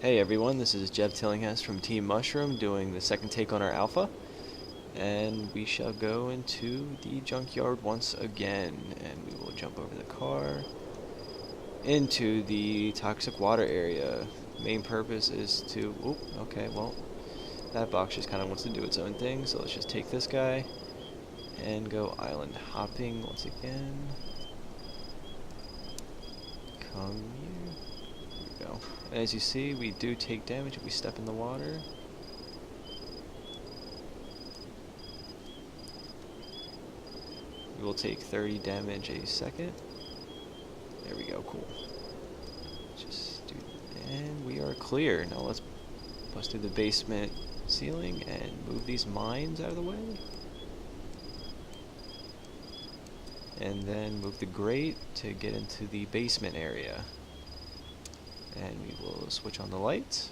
Hey everyone, this is Jeb Tillinghast from Team Mushroom doing the second take on our alpha, and we shall go into the junkyard once again, and we will jump over the car into the toxic water area. Main purpose is to, okay, well, that box just kind of wants to do its own thing, so let's just take this guy and go island hopping once again. Come here. Here we go. And as you see, we do take damage if we step in the water. We will take 30 damage a second. There we go, cool. Just do, and we are clear. Now let's bust through the basement ceiling and move these mines out of the way. And then move the grate to get into the basement area. And we will switch on the lights.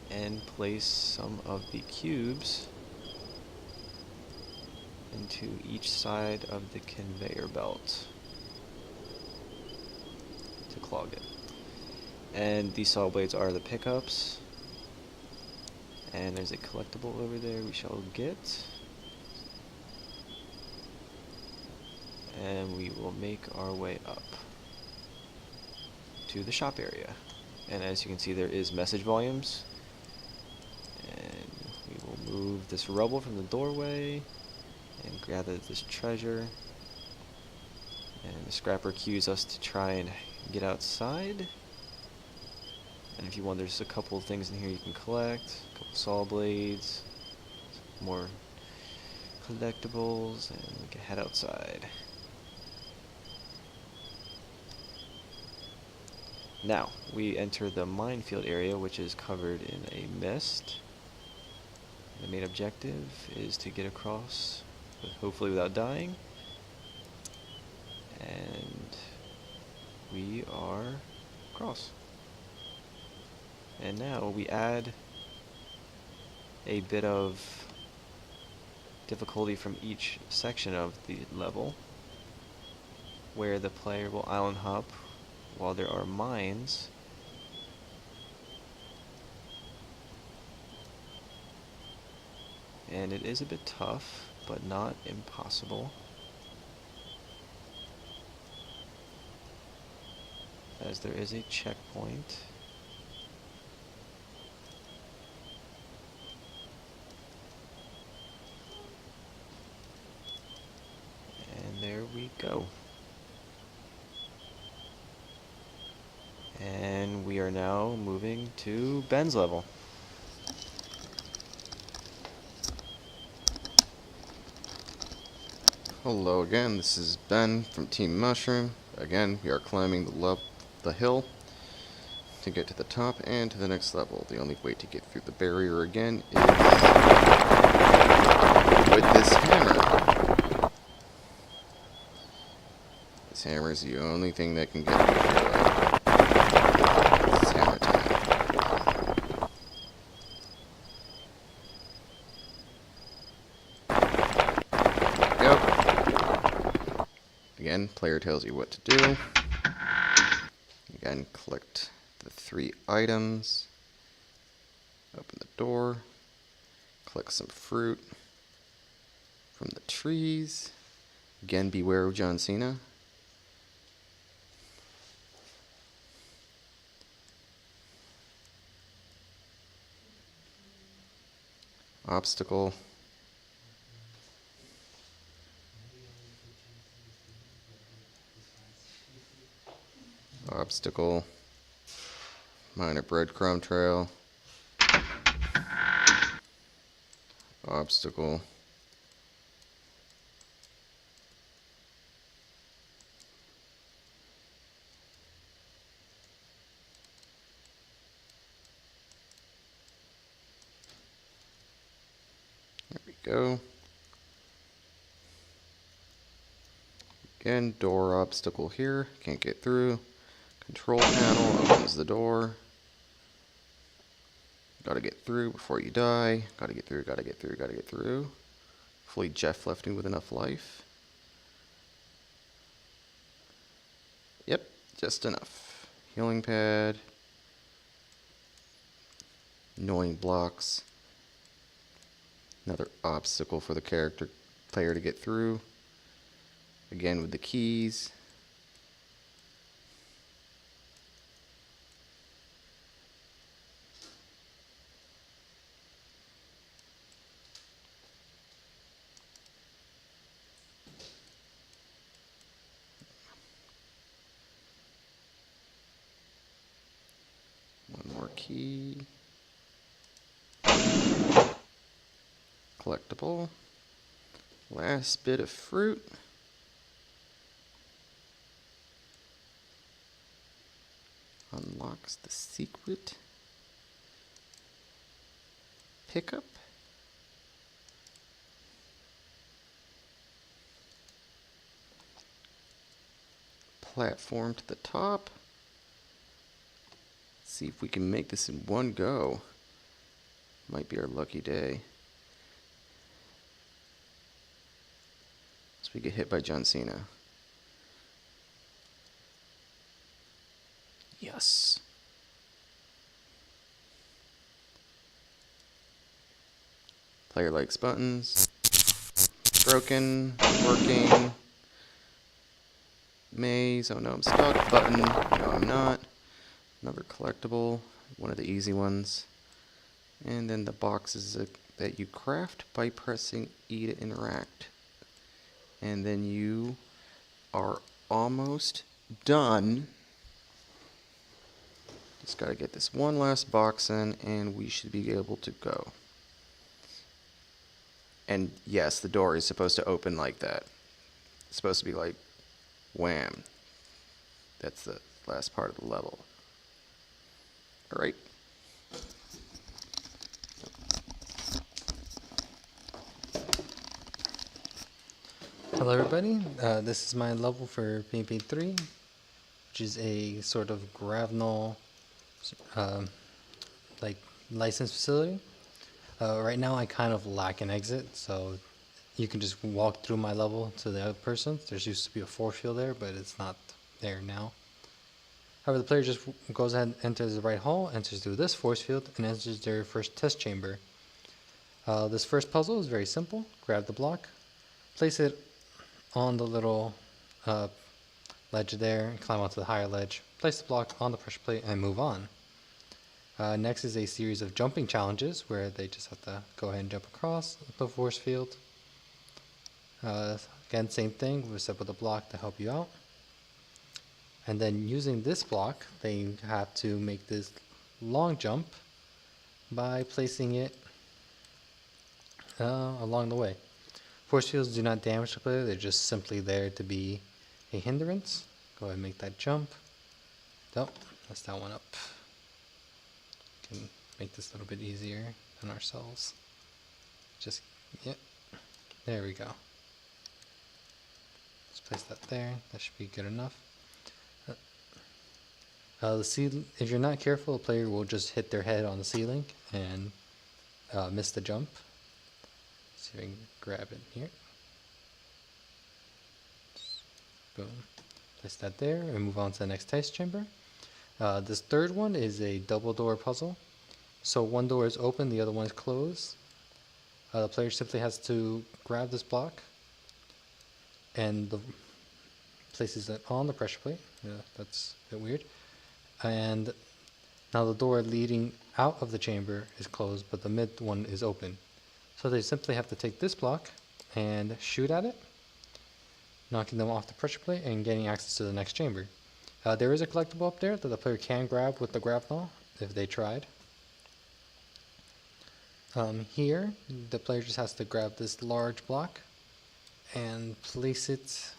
And place some of the cubes into each side of the conveyor belt to clog it. And these saw blades are the pickups. And there's a collectible over there we shall get. And we will make our way up to the shop area. And as you can see, there is message volumes. And we will move this rubble from the doorway and gather this treasure. And the scrapper cues us to try and get outside. And if you want, there's a couple of things in here you can collect. A couple saw blades, more collectibles, and we can head outside. Now, we enter the minefield area, which is covered in a mist. The main objective is to get across, hopefully without dying. And we are across. And now we add a bit of difficulty from each section of the level, where the player will island hop while there are mines. And it is a bit tough, but not impossible, as there is a checkpoint. And there we go. And we are now moving to Ben's level. Hello again, this is Ben from Team Mushroom. Again, we are climbing the hill to get to the top and to the next level. The only way to get through the barrier again is with this hammer. This hammer is the only thing that can get me through it. It's hammer time. Go. Again, player tells you what to do. Again, collect the 3 items. Open the door. Collect some fruit from the trees. Again, beware of John Cena. Obstacle. Obstacle. Minor breadcrumb trail. Obstacle. There we go. Again, door obstacle here. Can't get through. Control panel opens the door. Gotta get through before you die. Gotta get through, gotta get through, gotta get through. Hopefully Jeff left me with enough life. Yep, just enough. healing pad, annoying blocks, another obstacle for the player to get through, again with the keys. One more key. Collectible. Last bit of fruit. Unlocks the secret pickup. Platform to the top. See if we can make this in one go. Might be our lucky day. So we get hit by John Cena. Yes. Player likes buttons. Broken. Working. Maze. Oh no, I'm stuck. Button. No, I'm not. Another collectible. One of the easy ones. And then the boxes that you craft by pressing E to interact. And then you are almost done. Just gotta get this one last box in and we should be able to go. And yes, the door is supposed to open like that. It's supposed to be like wham. That's the last part of the level. Alright. Hello everybody, this is my level for PvP3, which is a sort of Gravenal like license facility. Right now I kind of lack an exit, so you can just walk through my level to the other person. There's used to be a force field there, but it's not there now. However, the player just goes ahead and enters the right hall, enters through this force field, and enters their first test chamber. This first puzzle is very simple. Grab the block, place it on the little ledge there, and climb onto the higher ledge, place the block on the pressure plate, and move on. Next is a series of jumping challenges where they just have to go ahead and jump across the force field. Again, same thing, we'll set with a block to help you out. And then using this block, they have to make this long jump by placing it along the way. Force fields do not damage the player, they're just simply there to be a hindrance. Go ahead and make that jump. Oh, that's that one up. Can make this a little bit easier on ourselves. Just, yep, there we go. Let's place that there, that should be good enough. The ceiling, if you're not careful, a player will just hit their head on the ceiling and miss the jump. See if I can grab it here. Boom. Place that there and move on to the next test chamber. This third one is a double door puzzle. So one door is open, the other one is closed. The player simply has to grab this block and places it on the pressure plate. Yeah, that's a bit weird. And now the door leading out of the chamber is closed, but the mid one is open. So they simply have to take this block and shoot at it, knocking them off the pressure plate and getting access to the next chamber. There is a collectible up there that the player can grab with the Gravenal if they tried. Here, the player just has to grab this large block and place it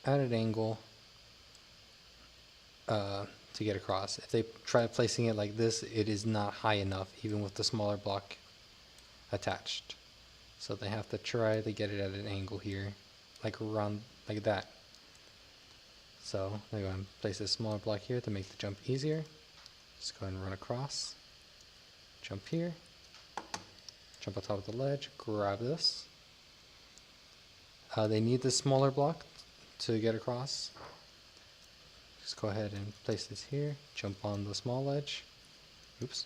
at an angle to get across. If they try placing it like this, it is not high enough, even with the smaller block attached. So they have to try to get it at an angle here, like around like that. So I'm going to place a smaller block here to make the jump easier. Just go ahead and run across, jump here, jump on top of the ledge, grab this. They need this smaller block to get across. just go ahead and place this here, jump on the small ledge, oops,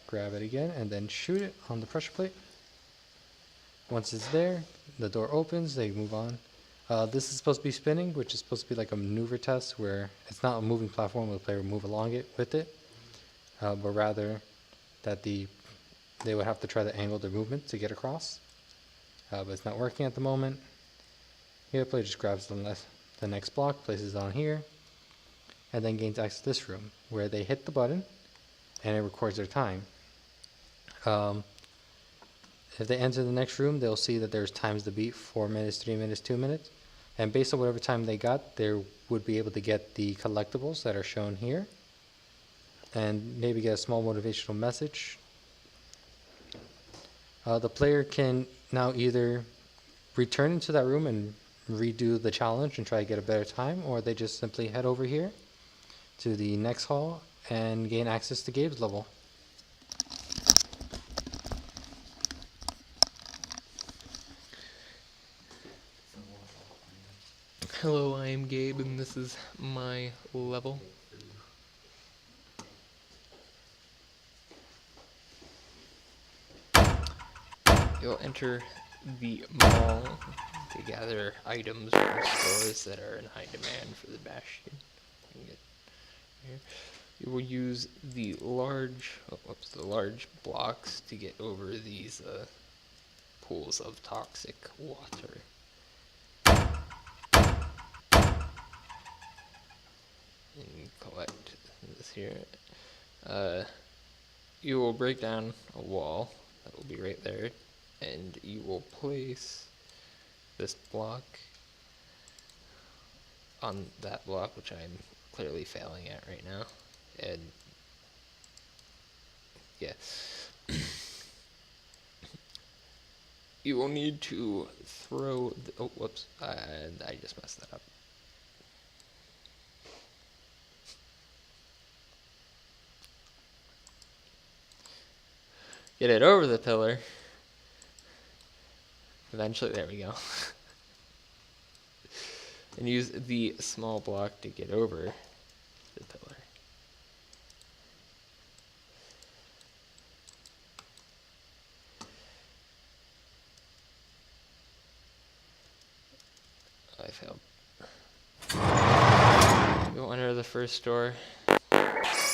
grab it again, and then shoot it on the pressure plate. Once it's there, the door opens, they move on. This is supposed to be spinning, which is supposed to be like a maneuver test where it's not a moving platform where the player will move along it with it, but rather that they would have to try to angle their movement to get across. But it's not working at the moment. Here, the player just grabs the next block, places it on here, and then gains access to this room where they hit the button and it records their time. If they enter the next room, they'll see that there's times to beat: 4 minutes, 3 minutes, 2 minutes. And based on whatever time they got, they would be able to get the collectibles that are shown here. And maybe get a small motivational message. The player can now either return into that room and redo the challenge and try to get a better time, or they just simply head over here to the next hall and gain access to Gabe's level. Hello, I am Gabe, and this is my level. You'll enter the mall to gather items from stores that are in high demand for the Bastion. You will use the large blocks to get over these pools of toxic water. And collect this here. You will break down a wall that will be right there, and you will place this block on that block, which I'm clearly failing at right now. And yeah, you will need to throw oh, whoops, I just messed that up. Get it over the pillar. Eventually, there we go. And use the small block to get over the pillar. I failed. You'll enter the first store,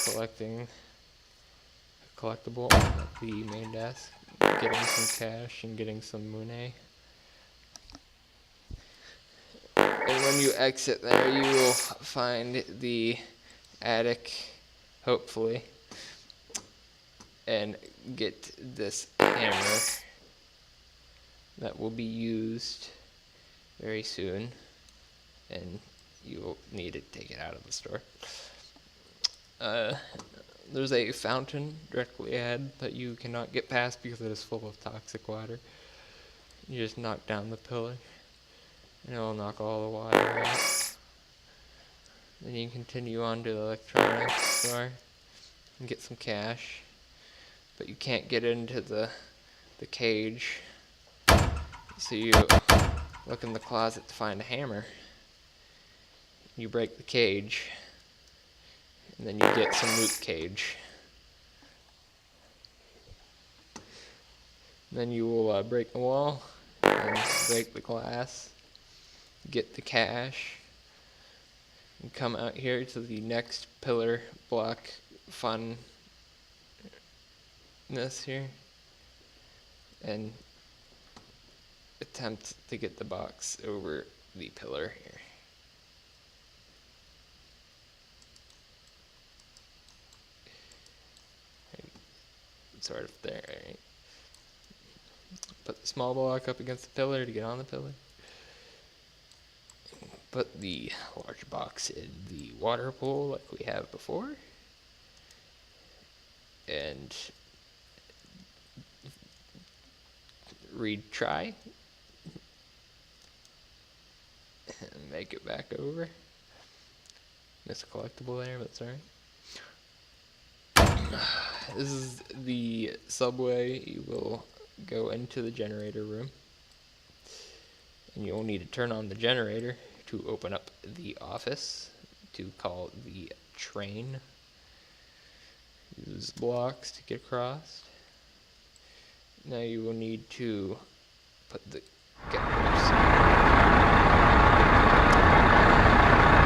collecting a collectible at the main desk, getting some cash and getting some Monet. And when you exit there, you will find the attic, hopefully, and get this hammer that will be used very soon, and you will need to take it out of the store. There's a fountain directly ahead that you cannot get past because it is full of toxic water. You just knock down the pillar, and it'll knock all the water out. Then you continue on to the electronics store and get some cash, but you can't get into the cage, so you look in the closet to find a hammer. You break the cage, and then you get some loot cage. Then you will break the wall and break the glass, get the cash, and come out here to the next pillar block funness here, and attempt to get the box over the pillar here. Sort of there, right? Put the small block up against the pillar to get on the pillar. Put the large box in the water pool like we have before. And retry. And make it back over. Miss a collectible there, but that's alright. This is the subway. You will go into the generator room, and you'll need to turn on the generator to open up the office to call the train. Use blocks to get across. Now you will need to put the getters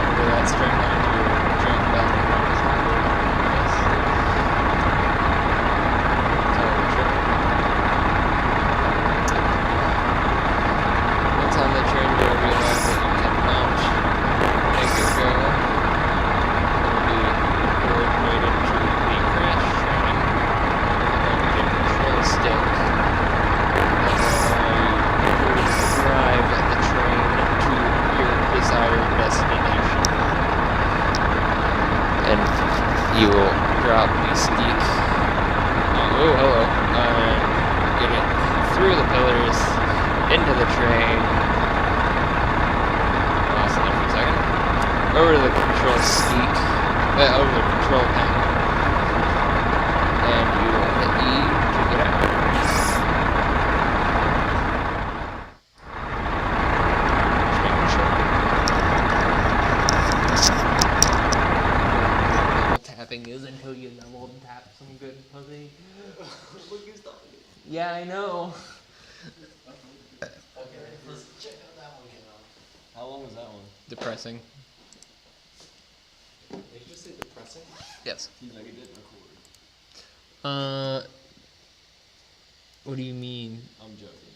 over that string line to your jump back and forth. Yes. Tell the train. Once on the train, you'll realize that you cannot make it go. It will be coordinated to the crash training. You're going to get control stick that will allow you to drive the train to your desired destination. And you will drop the steep. Oh, hello. Get it through the pillars, into the train. Lost it there for a second. Over to the control seat. Over the control panel. And you will hit E to get out. Just making sure. Double tapping is until you double tap some good pussy. Yeah, I know. How long was that one? Depressing. Did you just say depressing? Yes. He's like, it didn't record. What do you mean? I'm joking.